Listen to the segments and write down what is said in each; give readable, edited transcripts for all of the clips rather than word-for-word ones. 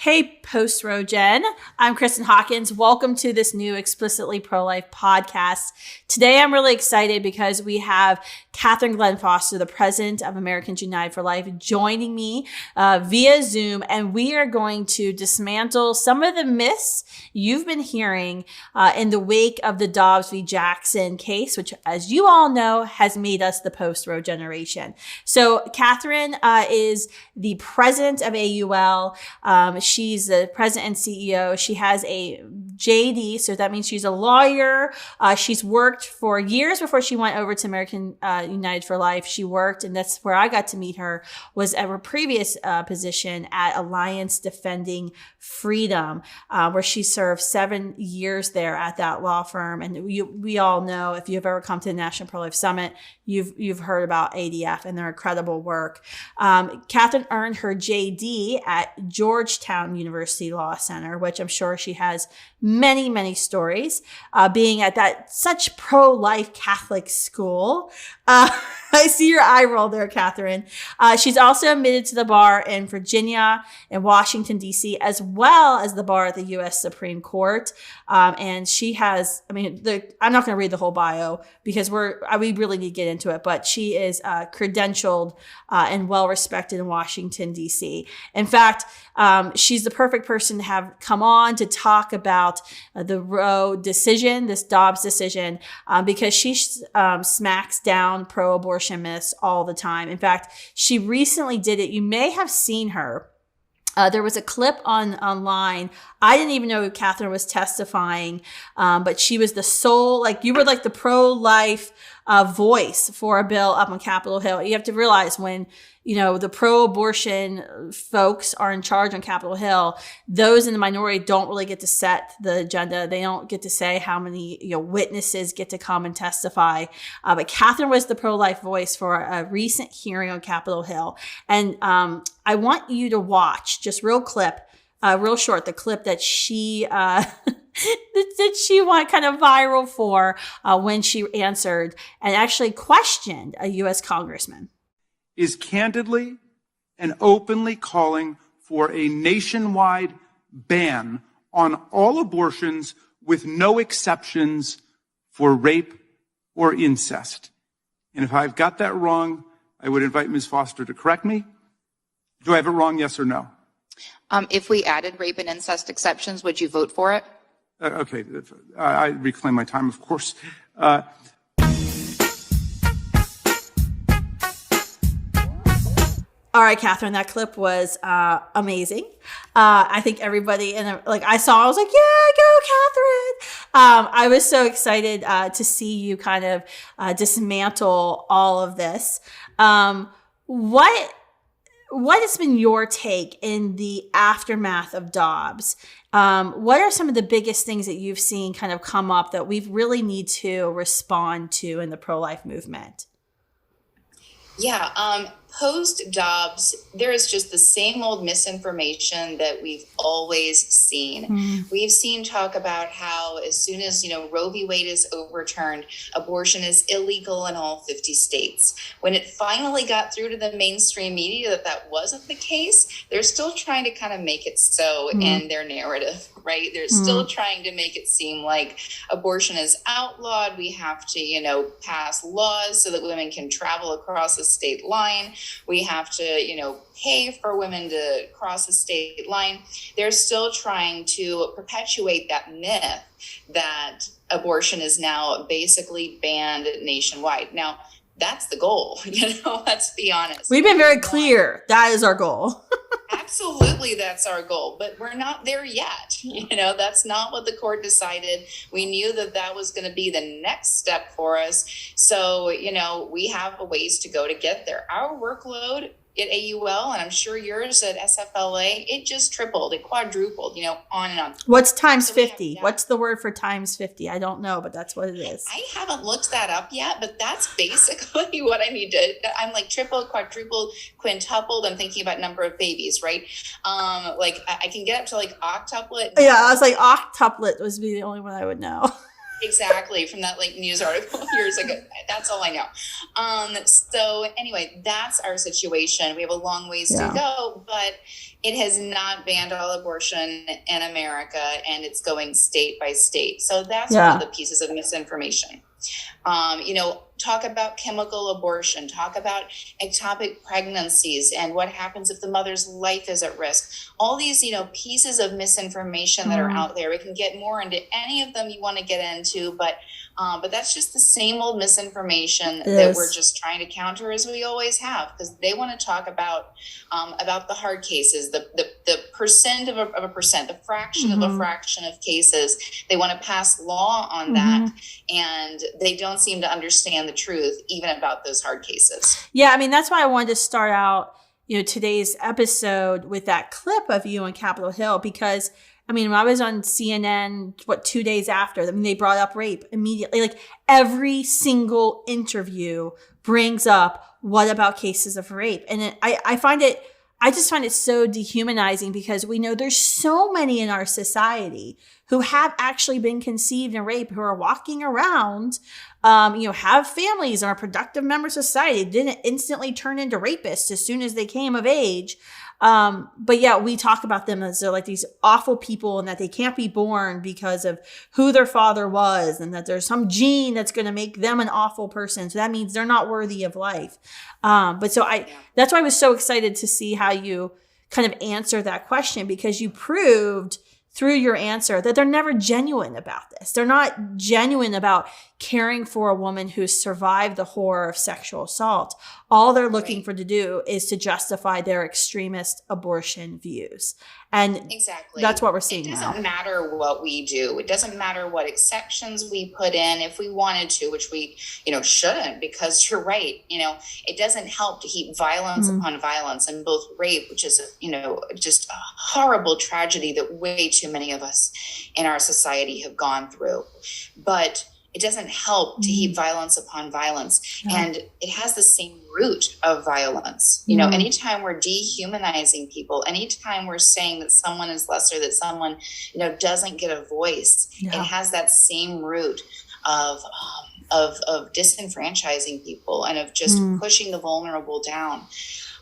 Hey, Post-Row Jen. I'm Kristen Hawkins. Welcome to this new Explicitly Pro-Life podcast. Today, I'm really excited because we have Catherine Glenn Foster, the president of Americans United for Life, joining me via Zoom, and we are going to dismantle some of the myths you've been hearing in the wake of the Dobbs v. Jackson case, which, as you all know, has made us the post-Roe generation. So Catherine is the president of AUL. She's the president and CEO. She has a JD, so that means she's a lawyer. She's worked for years before she went over to American United for Life. She worked, and that's where I got to meet her, was at her previous position at Alliance Defending Freedom, where she served 7 years there at that law firm. And we all know, if you've ever come to the National Pro-Life Summit, you've heard about ADF and their incredible work. Catherine earned her JD at Georgetown University Law Center, which I'm sure she has many, many stories, being at that such pro-life Catholic school. I see your eye roll there, Catherine. She's also admitted to the bar in Virginia and Washington, D.C., as well as the bar at the U.S. Supreme Court. And she has, I'm not going to read the whole bio because we really need to get into it, but she is credentialed and well-respected in Washington, D.C. In fact, she's the perfect person to have come on to talk about the Roe decision, this Dobbs decision, because she smacks down pro-abortion myths all the time. In fact, she recently did it. You may have seen her. There was a clip online. I didn't even know Catherine was testifying, but she was the sole, you were like the pro-life voice for a bill up on Capitol Hill. You have to realize when, the pro-abortion folks are in charge on Capitol Hill, those in the minority don't really get to set the agenda. They don't get to say how many witnesses get to come and testify. But Catherine was the pro-life voice for a recent hearing on Capitol Hill. And I want you to watch, just real short, the clip that she that she went kind of viral for when she answered and actually questioned a U.S. congressman. Is candidly and openly calling for a nationwide ban on all abortions with no exceptions for rape or incest. And if I've got that wrong, I would invite Ms. Foster to correct me. Do I have it wrong, yes or no? If we added rape and incest exceptions, would you vote for it? Okay, I reclaim my time, of course. All right, Catherine, that clip was amazing. I think everybody, I was like, yeah, go, Catherine. I was so excited to see you kind of dismantle all of this. What has been your take in the aftermath of Dobbs? What are some of the biggest things that you've seen kind of come up that we really need to respond to in the pro-life movement? Yeah, post-Dobbs, there is just the same old misinformation that we've always seen. Mm-hmm. We've seen talk about how as soon as, Roe v. Wade is overturned, abortion is illegal in all 50 states. When it finally got through to the mainstream media that wasn't the case, they're still trying to kind of make it so in their narrative, right? They're still trying to make it seem like abortion is outlawed. We have to, pass laws so that women can travel across the state line. We have to, pay for women to cross the state line. They're still trying to perpetuate that myth that abortion is now basically banned nationwide. Now, that's the goal, let's be honest. We've been very clear. That is our goal. Absolutely, that's our goal, but we're not there yet. That's not what the court decided. We knew that was going to be the next step for us. So, we have a ways to go to get there. Our workload at AUL, and I'm sure yours at SFLA, it just tripled, it quadrupled, on and on. What's times 50? What's the word for times 50? I don't know, but that's what it is. I haven't looked that up yet, but that's basically what I need to, I'm like tripled, quadrupled, quintupled. I'm thinking about number of babies, right? I can get up to octuplet. Yeah, I was like octuplet would be the only one I would know. Exactly, from that like news article years ago. That's all I know. So anyway, that's our situation. We have a long ways to go, but it has not banned all abortion in America, and it's going state by state. So that's one of the pieces of misinformation. Talk about chemical abortion, talk about ectopic pregnancies and what happens if the mother's life is at risk. All these, pieces of misinformation that are out there. We can get more into any of them you want to get into, but that's just the same old misinformation that we're just trying to counter as we always have, because they want to talk about the hard cases, the percent of a percent, the fraction of a fraction of cases. They want to pass law on that, and they don't seem to understand the truth even about those hard cases. Yeah, I mean, that's why I wanted to start out, today's episode with that clip of you on Capitol Hill, because I mean, when I was on CNN, 2 days after, I mean, they brought up rape immediately. Like every single interview brings up, what about cases of rape? And I just find it so dehumanizing, because we know there's so many in our society who have actually been conceived and raped, who are walking around, have families and are productive members of society, didn't instantly turn into rapists as soon as they came of age. But yeah, we talk about them as they're like these awful people, and that they can't be born because of who their father was, and that there's some gene that's going to make them an awful person. So that means they're not worthy of life. That's why I was so excited to see how you kind of answer that question, because you proved through your answer that they're never genuine about this. They're not genuine about caring for a woman who's survived the horror of sexual assault. All they're looking for to do is to justify their extremist abortion views. And that's what we're seeing now. It doesn't matter what we do. It doesn't matter what exceptions we put in if we wanted to, which we, shouldn't, because you're right. It doesn't help to heap violence upon violence, and both rape, which is, just a horrible tragedy that way too many of us in our society have gone through. But it doesn't help to heap violence upon violence. And it has the same root of violence. Anytime we're dehumanizing people, anytime we're saying that someone is lesser, that someone, doesn't get a voice, it has that same root of disenfranchising people and of just pushing the vulnerable down.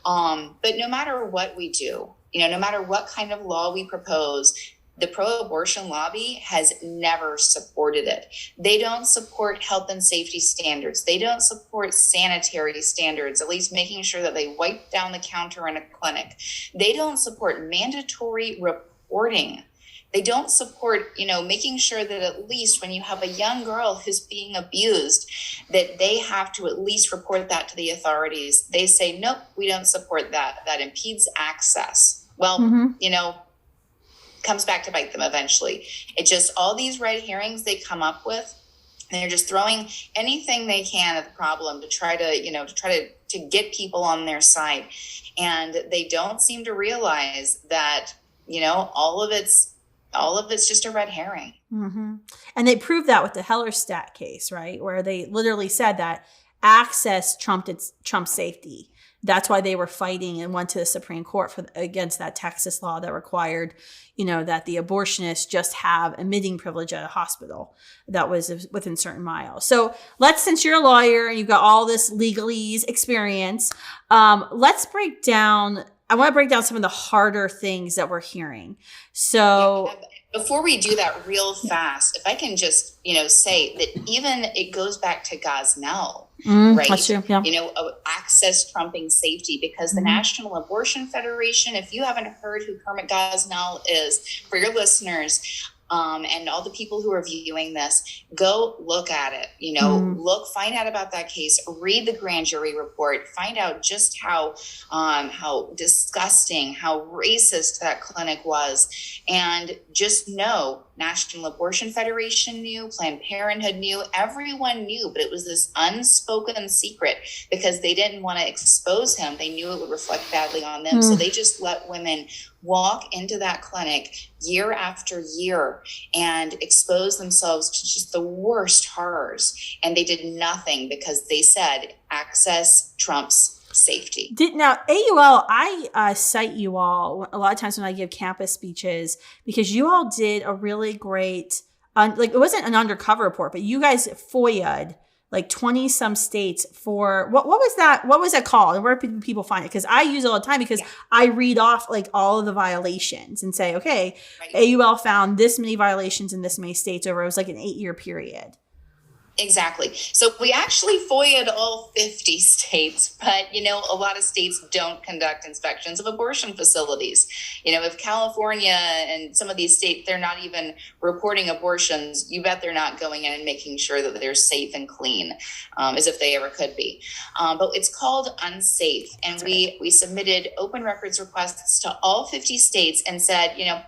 But no matter what we do, no matter what kind of law we propose, the pro-abortion lobby has never supported it. They don't support health and safety standards. They don't support sanitary standards, at least making sure that they wipe down the counter in a clinic. They don't support mandatory reporting. They don't support, making sure that at least when you have a young girl who's being abused, that they have to at least report that to the authorities. They say, nope, we don't support that. That impedes access. Well, comes back to bite them eventually. It just, all these red herrings they come up with, and they're just throwing anything they can at the problem to try to get people on their side. And they don't seem to realize that, all of it's just a red herring. And they proved that with the Hellerstedt case, right? Where they literally said that access trumped safety. That's why they were fighting and went to the Supreme Court against that Texas law that required, that the abortionists just have admitting privilege at a hospital that was within certain miles. So since you're a lawyer and you've got all this legalese experience, let's break down. I want to break down some of the harder things that we're hearing. So before we do that real fast, if I can just, say that even it goes back to Gosnell, right? That's true. Yeah. Access trumping safety, because the National Abortion Federation, if you haven't heard who Kermit Gosnell is, for your listeners, and all the people who are viewing this, go look at it, find out about that case, read the grand jury report, find out just how disgusting, how racist that clinic was. And just know National Abortion Federation knew, Planned Parenthood knew, everyone knew, but it was this unspoken secret because they didn't want to expose him. They knew it would reflect badly on them. So they just let women walk into that clinic year after year and expose themselves to just the worst horrors. And they did nothing because they said access trumps safety. Now, AUL, I cite you all a lot of times when I give campus speeches, because you all did a really great like it wasn't an undercover report, but you guys FOIA'd like 20 some states for what was that? What was it called? And where do people find it? Because I use it all the time because I read off like all of the violations and say, okay, AUL found this many violations in this many states over, it was like an 8-year period. Exactly. So we actually FOIA'd all 50 states, but, you know, a lot of states don't conduct inspections of abortion facilities. You know, if California and some of these states, they're not even reporting abortions, you bet they're not going in and making sure that they're safe and clean, as if they ever could be. But it's called unsafe. And we submitted open records requests to all 50 states and said, you know,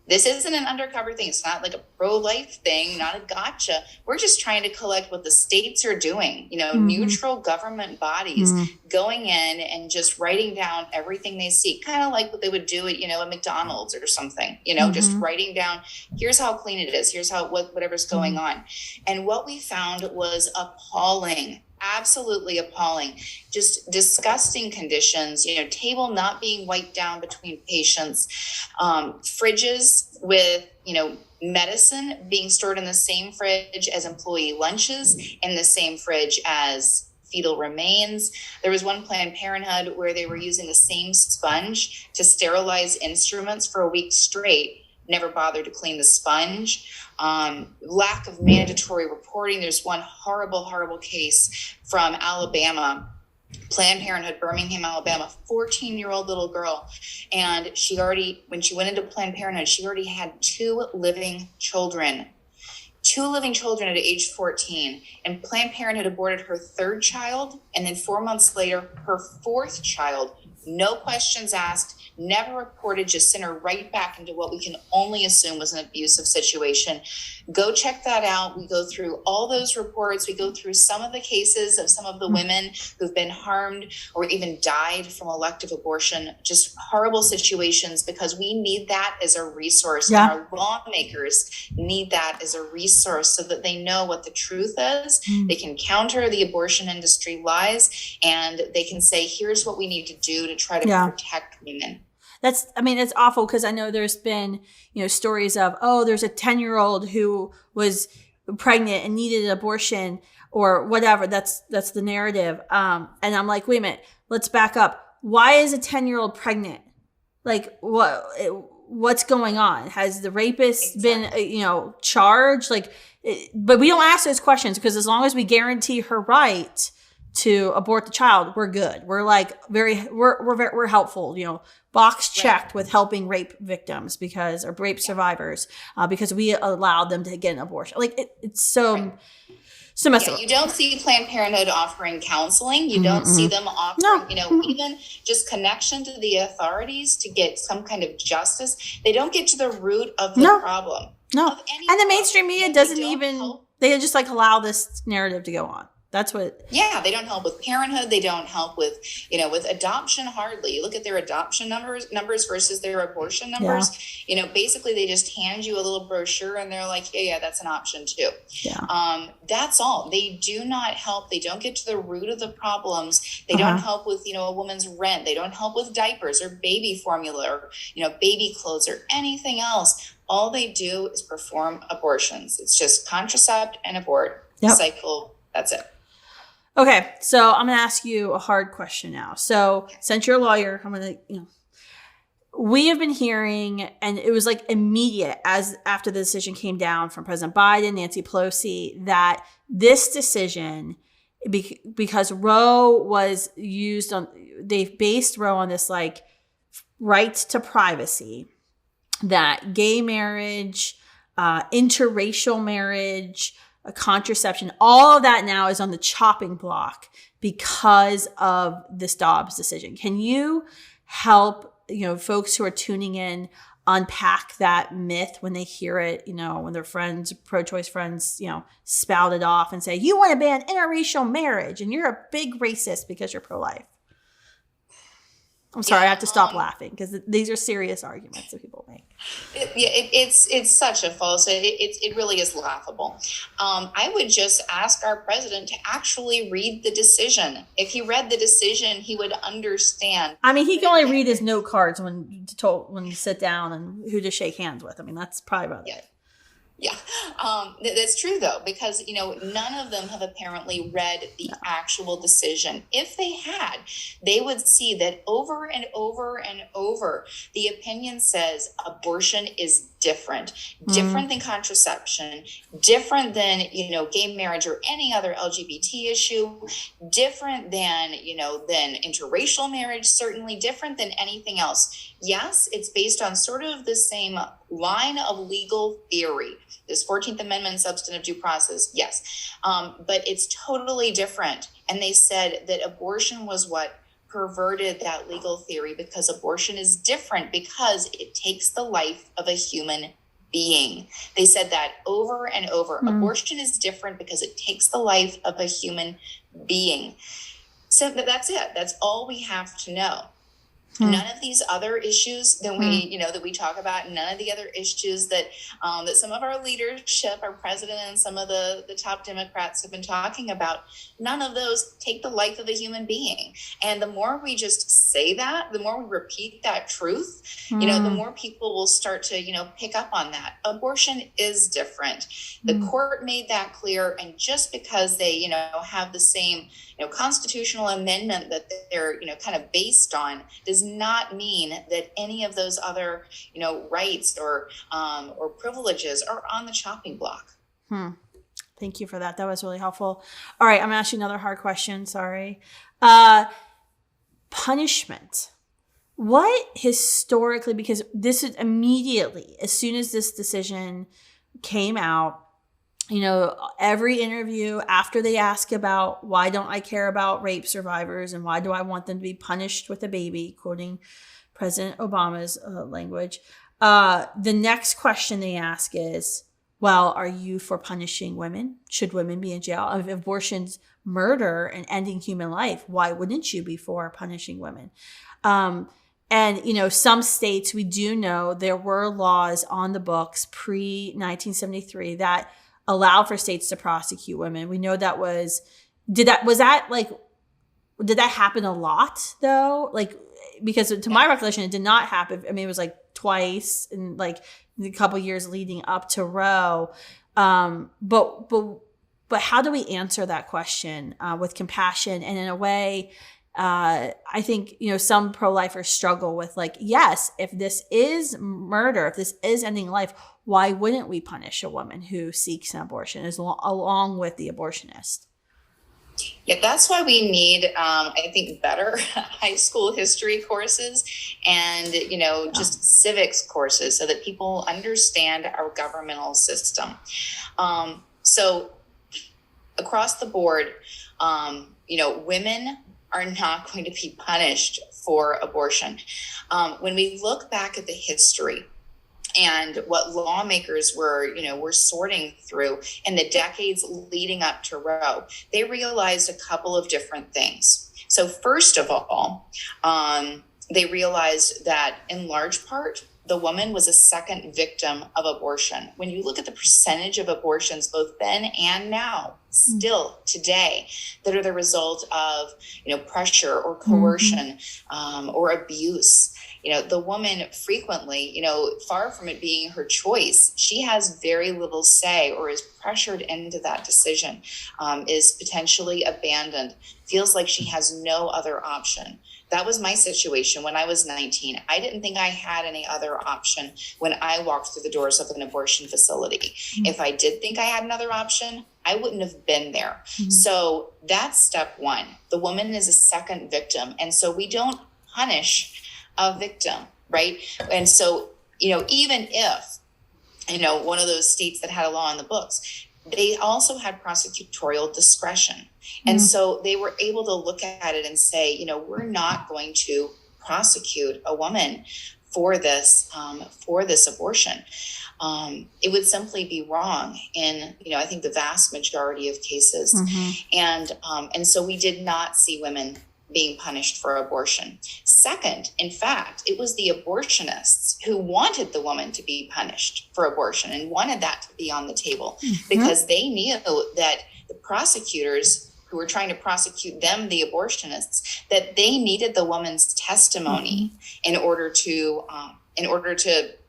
this isn't an undercover thing. It's not like a pro-life thing, not a gotcha. We're just trying to collect what the states are doing, you know, neutral government bodies going in and just writing down everything they see, kind of like what they would do at, you know, a McDonald's or something, you know, just writing down, here's how clean it is. Here's how, whatever's going on. And what we found was appalling. Absolutely appalling, just disgusting conditions, you know, table not being wiped down between patients, fridges with, you know, medicine being stored in the same fridge as employee lunches, in the same fridge as fetal remains. There was one Planned Parenthood where they were using the same sponge to sterilize instruments for a week straight, never bothered to clean the sponge. Lack of mandatory reporting. There's one horrible case from Alabama, Planned Parenthood, Birmingham, Alabama, 14-year-old little girl. And when she went into Planned Parenthood, she already had 2 living children. 2 living children at age 14. And Planned Parenthood aborted her 3rd child. And then 4 months later, her 4th child. No questions asked, never reported, just sent her right back into what we can only assume was an abusive situation. Go check that out. We go through all those reports. We go through some of the cases of some of the women who've been harmed or even died from elective abortion, just horrible situations, because we need that as a resource. And our lawmakers need that as a resource so that they know what the truth is. They can counter the abortion industry lies, and they can say, here's what we need to do to try to protect women. It's awful because I know there's been, you know, stories of, there's a 10-year-old who was pregnant and needed an abortion or whatever. That's the narrative. And I'm like, wait a minute, let's back up. Why is a 10-year-old pregnant? Like, what's going on? Has the rapist been, you know, charged? Like, but we don't ask those questions because as long as we guarantee her right to abort the child, we're good. We're like we're helpful, you know, box checked with helping rape victims or rape survivors because we allowed them to get an abortion. Like it's so messed up. You don't see Planned Parenthood offering counseling. You don't see them offering, you know, even just connection to the authorities to get some kind of justice. They don't get to the root of the problem. No. And the mainstream media doesn't even, they just like allow this narrative to go on. That's what. Yeah, they don't help with parenthood. They don't help with, you know, with adoption hardly. You look at their adoption numbers versus their abortion numbers. Yeah. You know, basically they just hand you a little brochure and they're like, yeah, that's an option too. Yeah. That's all. They do not help. They don't get to the root of the problems. They don't help with, you know, a woman's rent. They don't help with diapers or baby formula or, you know, baby clothes or anything else. All they do is perform abortions. It's just contracept and abort cycle. That's it. Okay, so I'm going to ask you a hard question now. So since you're a lawyer, I'm going to, you know, we have been hearing, and it was like immediate after the decision came down from President Biden, Nancy Pelosi, that this decision, because Roe was used on, they've based Roe on this like right to privacy, that gay marriage, interracial marriage, a contraception, all of that now is on the chopping block because of this Dobbs decision. Can you help, you know, folks who are tuning in unpack that myth when they hear it, you know, when their friends, pro-choice friends, you know, spout it off and say, you want to ban interracial marriage and you're a big racist because you're pro-life? I'm sorry, I have to stop laughing because these are serious arguments that people make. It's such a false. It really is laughable. I would just ask our president to actually read the decision. If he read the decision, he would understand. I mean, he can only read his note cards when you sit down and who to shake hands with. I mean, that's probably about it. Yeah, that's true though, because, none of them have apparently read the actual decision. If they had, they would see that over and over and over, the opinion says abortion is different than contraception, different than, gay marriage or any other LGBT issue, different than, than interracial marriage, certainly different than anything else. Yes, it's based on sort of the same line of legal theory, this 14th Amendment substantive due process, yes, but it's totally different. And they said that abortion was what perverted that legal theory, because abortion is different because it takes the life of a human being. They said that over and over. Abortion is different because it takes the life of a human being. So that's it. That's all we have to know. None of these other issues that we talk about, none of the other issues that that some of our leadership, our president, and some of the top Democrats have been talking about, none of those take the life of a human being. And the more we just say that, the more we repeat that truth, the more people will start to, pick up on that. Abortion is different. The court made that clear. And just because they, have the same, constitutional amendment that they're, kind of based on, does not mean that any of those other, rights or privileges are on the chopping block. Thank you for that. That was really helpful. All right, I'm gonna ask you another hard question. Sorry. Punishment. What historically, because this is immediately, as soon as this decision came out, every interview after they ask about why don't I care about rape survivors and why do I want them to be punished with a baby, quoting President Obama's language, the next question they ask is, well, are you for punishing women? Should women be in jail? If abortion's murder and ending human life, why wouldn't you be for punishing women? And, some states, we do know there were laws on the books pre-1973 that allow for states to prosecute women. We know that did that happen a lot though? Like, because to my recollection, it did not happen. I mean, it was like twice in like the couple years leading up to Roe. But how do we answer that question with compassion and in a way? I think, some pro-lifers struggle with like, yes, if this is murder, if this is ending life, why wouldn't we punish a woman who seeks an abortion along with the abortionist? Yeah, that's why we need, I think, better high school history courses and, just civics courses so that people understand our governmental system. So across the board, women are not going to be punished for abortion. When we look back at the history and what lawmakers were sorting through in the decades leading up to Roe, they realized a couple of different things. So first of all, they realized that in large part, the woman was a second victim of abortion. When you look at the percentage of abortions, both then and now, still today, that are the result of, pressure or coercion, or abuse, the woman frequently, far from it being her choice, she has very little say or is pressured into that decision, is potentially abandoned, feels like she has no other option. That was my situation when I was 19. I didn't think I had any other option when I walked through the doors of an abortion facility. If I did think I had another option, I wouldn't have been there. So that's step one. The woman is a second victim. And so we don't punish a victim, right? And so, even if, one of those states that had a law on the books, they also had prosecutorial discretion. And so they were able to look at it and say, we're not going to prosecute a woman for this abortion. It would simply be wrong in, I think the vast majority of cases. And so we did not see women being punished for abortion. Second, in fact, it was the abortionists who wanted the woman to be punished for abortion and wanted that to be on the table because they knew that the prosecutors who were trying to prosecute them, the abortionists, that they needed the woman's testimony in order to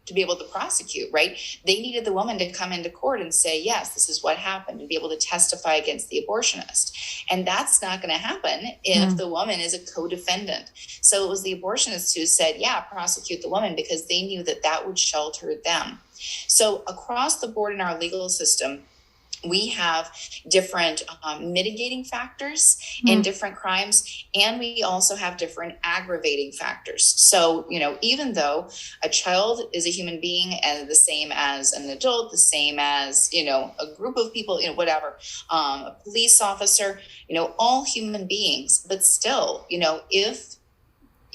to be able to prosecute, right? They needed the woman to come into court and say, yes, this is what happened, and be able to testify against the abortionist. And that's not going to happen if the woman is a co-defendant. So it was the abortionist who said, yeah, prosecute the woman, because they knew that that would shelter them. So across the board in our legal system, we have different mitigating factors in different crimes, and we also have different aggravating factors. So, even though a child is a human being and the same as an adult, the same as, a group of people, whatever, a police officer, all human beings, but still,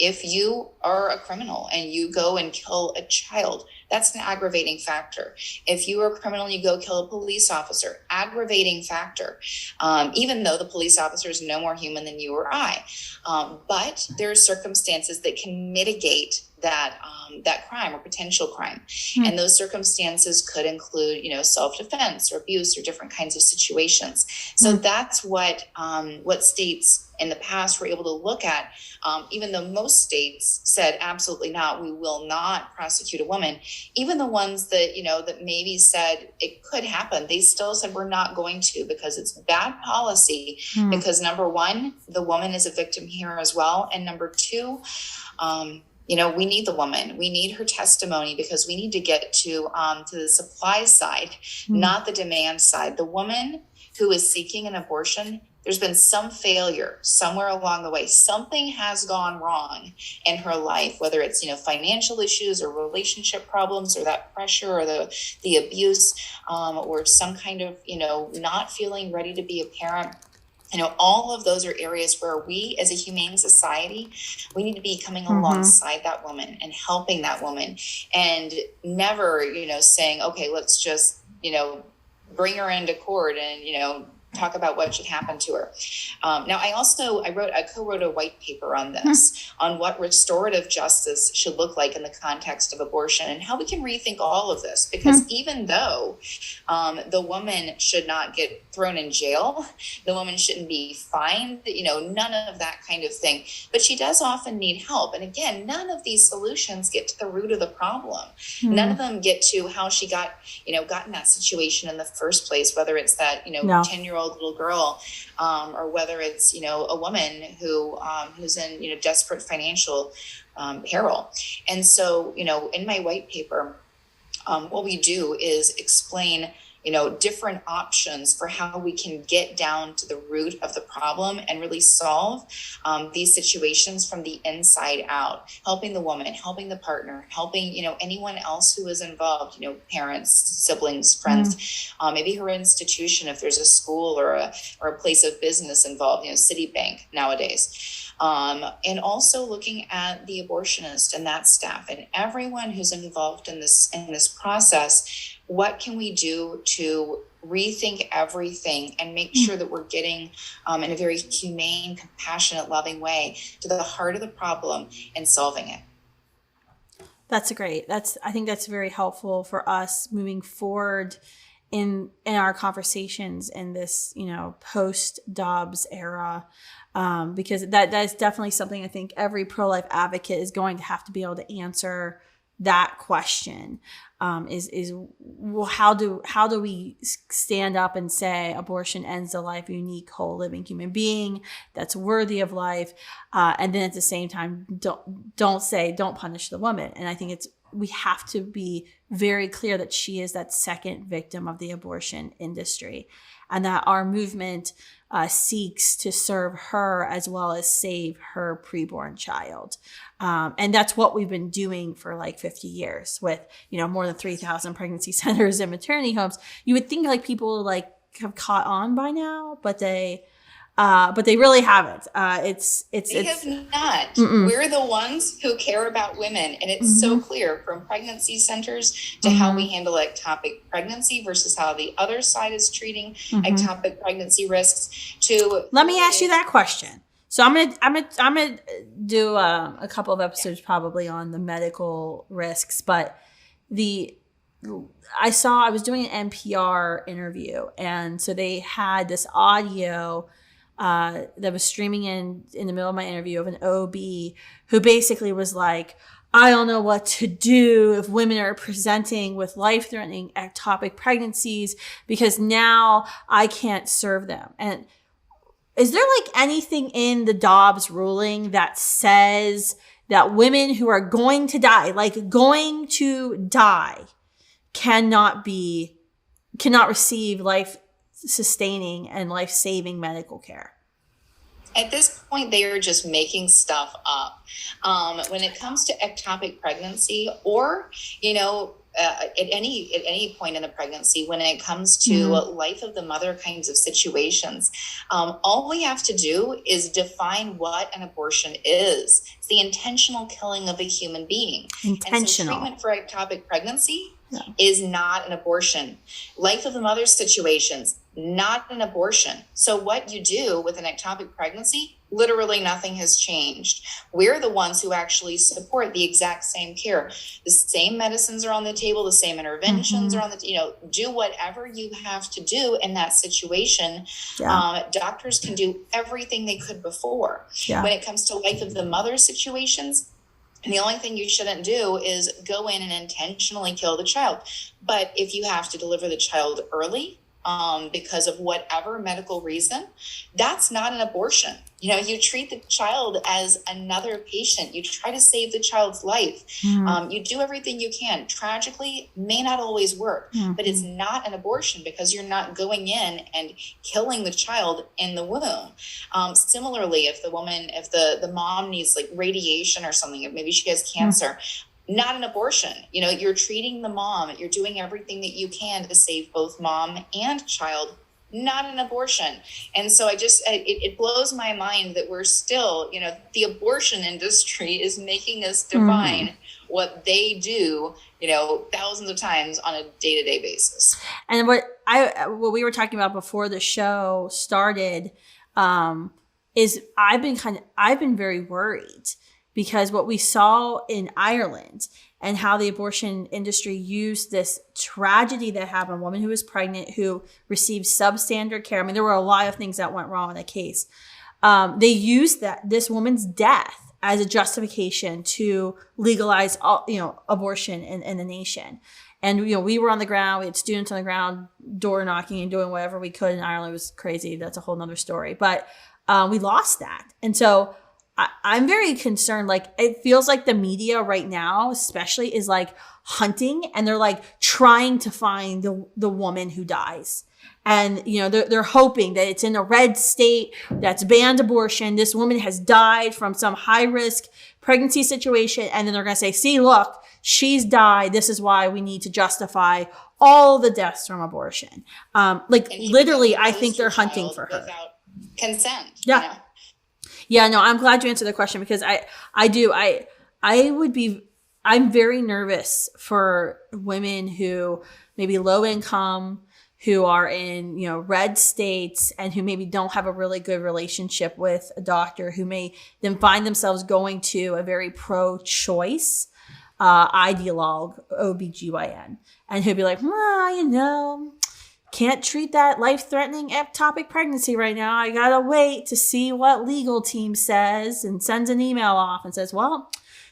if you are a criminal and you go and kill a child, that's an aggravating factor. If you are a criminal and you go kill a police officer, aggravating factor, even though the police officer is no more human than you or I. But there are circumstances that can mitigate that crime or potential crime. And those circumstances could include, self-defense or abuse or different kinds of situations. So that's what states in the past were able to look at, even though most states said absolutely not, we will not prosecute a woman. Even the ones that, that maybe said it could happen, they still said we're not going to, because it's bad policy. Because number one, the woman is a victim here as well. And number two, we need the woman. We need her testimony, because we need to get to the supply side, not the demand side. The woman who is seeking an abortion, there's been some failure somewhere along the way. Something has gone wrong in her life, whether it's, financial issues or relationship problems or that pressure or the abuse, or some kind of, not feeling ready to be a parent. All of those are areas where we as a humane society, we need to be coming alongside that woman and helping that woman, and never, saying, okay, let's just, bring her into court and, talk about what should happen to her. Now, I co-wrote a white paper on this, on what restorative justice should look like in the context of abortion, and how we can rethink all of this. Because even though the woman should not get thrown in jail, the woman shouldn't be fined, none of that kind of thing, but she does often need help. And again, none of these solutions get to the root of the problem. None of them get to how she got in that situation in the first place, whether it's that, 10-year-old little girl, or whether it's, a woman who's in, desperate financial peril. And so, in my white paper, what we do is explain, different options for how we can get down to the root of the problem and really solve these situations from the inside out, helping the woman, helping the partner, helping, anyone else who is involved, parents, siblings, friends, maybe her institution, if there's a school or a place of business involved, Citibank nowadays. And also looking at the abortionist and that staff and everyone who's involved in this process. What can we do to rethink everything and make sure that we're getting in a very humane, compassionate, loving way to the heart of the problem and solving it? That's great. I think that's very helpful for us moving forward in our conversations in this, post-Dobbs era. Because that is definitely something I think every pro-life advocate is going to have to be able to answer that question. Well, how do we stand up and say abortion ends the life of a unique, whole, living human being that's worthy of life, and then at the same time don't punish the woman. And I think we have to be very clear that she is that second victim of the abortion industry, and that our movement seeks to serve her as well as save her preborn child. And that's what we've been doing for like 50 years with, more than 3,000 pregnancy centers and maternity homes. You would think like people like have caught on by now, but they really haven't. They have not. We're the ones who care about women. And it's so clear from pregnancy centers to how we handle ectopic pregnancy versus how the other side is treating ectopic pregnancy risks to. Let me ask you that question. So I'm gonna do a couple of episodes probably on the medical risks, but I was doing an NPR interview, and so they had this audio that was streaming in the middle of my interview of an OB who basically was like, I don't know what to do if women are presenting with life-threatening ectopic pregnancies because now I can't serve them. And is there like anything in the Dobbs ruling that says that women who are going to die, cannot receive life-sustaining and life-saving medical care? At this point, they are just making stuff up. When it comes to ectopic pregnancy, or at any point in the pregnancy, when it comes to life of the mother kinds of situations, all we have to do is define what an abortion is. It's the intentional killing of a human being. And so treatment for ectopic pregnancy is not an abortion. Life of the mother situations, not an abortion. So what you do with an ectopic pregnancy, literally nothing has changed. We're the ones who actually support the exact same care. The same medicines are on the table, the same interventions are on the, do whatever you have to do in that situation. Doctors can do everything they could before. When it comes to life of the mother situations, and the only thing you shouldn't do is go in and intentionally kill the child. But if you have to deliver the child early, because of whatever medical reason, that's not an abortion. You treat the child as another patient. You try to save the child's life. You do everything you can. Tragically, may not always work, but it's not an abortion because you're not going in and killing the child in the womb. Similarly, if the mom needs like radiation or something, if maybe she has cancer, not an abortion. You're treating the mom. You're doing everything that you can to save both mom and child. Not an abortion. And so it blows my mind that we're still, the abortion industry is making us define what they do, thousands of times on a day-to-day basis. And what we were talking about before the show started, is I've been very worried. Because what we saw in Ireland and how the abortion industry used this tragedy that happened, a woman who was pregnant, who received substandard care. I mean, there were a lot of things that went wrong in that case. They used this woman's death as a justification to legalize, abortion in the nation. And, we were on the ground. We had students on the ground, door knocking and doing whatever we could in Ireland. It was crazy. That's a whole nother story. But we lost that. And so I'm very concerned. Like, it feels like the media right now, especially, is like hunting, and they're like trying to find the woman who dies. And, they're hoping that it's in a red state that's banned abortion. This woman has died from some high risk pregnancy situation. And then they're going to say, see, look, she's died. This is why we need to justify all the deaths from abortion. Literally, I think they're hunting for her. Without consent. Yeah. Yeah, no, I'm glad you answered the question because I'm very nervous for women who maybe low income, who are in, red states, and who maybe don't have a really good relationship with a doctor, who may then find themselves going to a very pro-choice ideologue, OBGYN, and who'd be like, can't treat that life-threatening ectopic pregnancy right now. I gotta wait to see what legal team says, and sends an email off and says, well,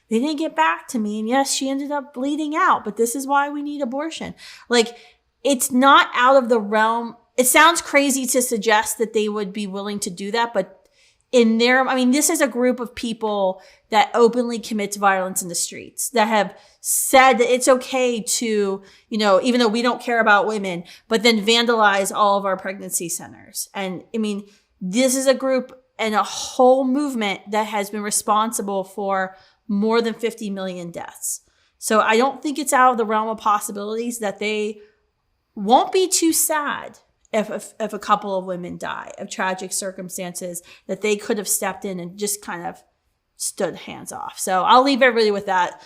they didn't get back to me. And yes, she ended up bleeding out, but this is why we need abortion. Like, it's not out of the realm. It sounds crazy to suggest that they would be willing to do that, but this is a group of people that openly commits violence in the streets, that have said that it's okay to, even though we don't care about women, but then vandalize all of our pregnancy centers. And this is a group and a whole movement that has been responsible for more than 50 million deaths. So I don't think it's out of the realm of possibilities that they won't be too sad if a couple of women die of tragic circumstances, that they could have stepped in and just kind of stood hands off. So I'll leave everybody with that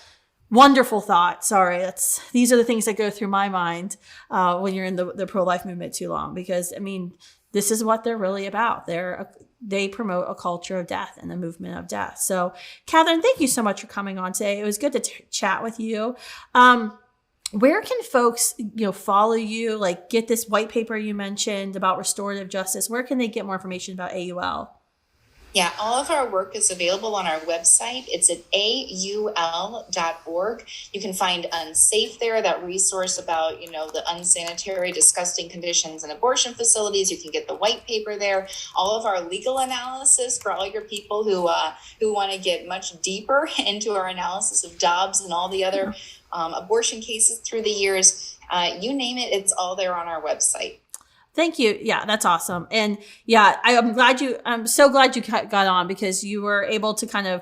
wonderful thought. Sorry, these are the things that go through my mind when you're in the pro-life movement too long, because this is what they're really about. They promote a culture of death and the movement of death. So Catherine, thank you so much for coming on today. It was good to chat with you. Where can folks, follow you, like get this white paper you mentioned about restorative justice? Where can they get more information about AUL? Yeah, all of our work is available on our website. It's at AUL.org. You can find Unsafe there, that resource about, the unsanitary, disgusting conditions in abortion facilities. You can get the white paper there. All of our legal analysis for all your people who want to get much deeper into our analysis of Dobbs and all the other abortion cases through the years. You name it, it's all there on our website. Thank you. Yeah, that's awesome. And yeah, I'm so glad you got on, because you were able to kind of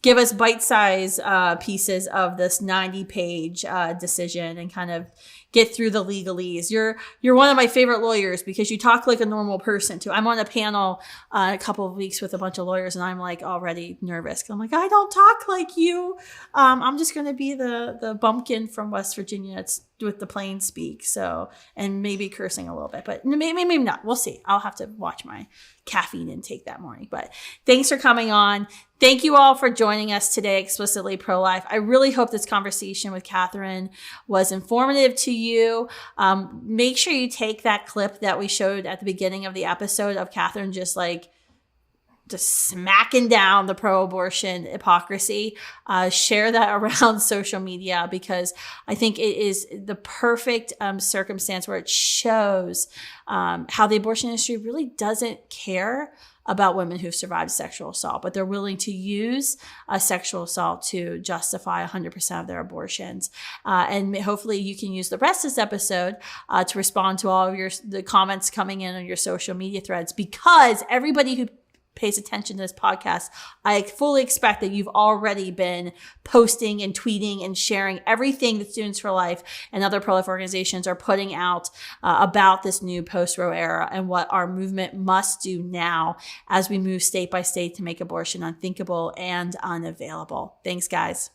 give us bite-sized pieces of this 90-page decision and kind of get through the legalese. You're one of my favorite lawyers, because you talk like a normal person too. I'm on a panel in a couple of weeks with a bunch of lawyers, and I'm like already nervous. I'm like, I don't talk like you. I'm just going to be the bumpkin from West Virginia. It's with the plain speak. So, and maybe cursing a little bit, but maybe not. We'll see. I'll have to watch my caffeine intake that morning. But thanks for coming on. Thank you all for joining us today, Explicitly Pro-Life. I really hope this conversation with Catherine was informative to you. Make sure you take that clip that we showed at the beginning of the episode of Catherine just smacking down the pro-abortion hypocrisy. Share that around social media, because I think it is the perfect circumstance where it shows how the abortion industry really doesn't care about women who've survived sexual assault, but they're willing to use a sexual assault to justify 100% of their abortions. And hopefully you can use the rest of this episode to respond to all of the comments coming in on your social media threads, because everybody who pays attention to this podcast, I fully expect that you've already been posting and tweeting and sharing everything that Students for Life and other pro-life organizations are putting out about this new post-Roe era and what our movement must do now as we move state by state to make abortion unthinkable and unavailable. Thanks, guys.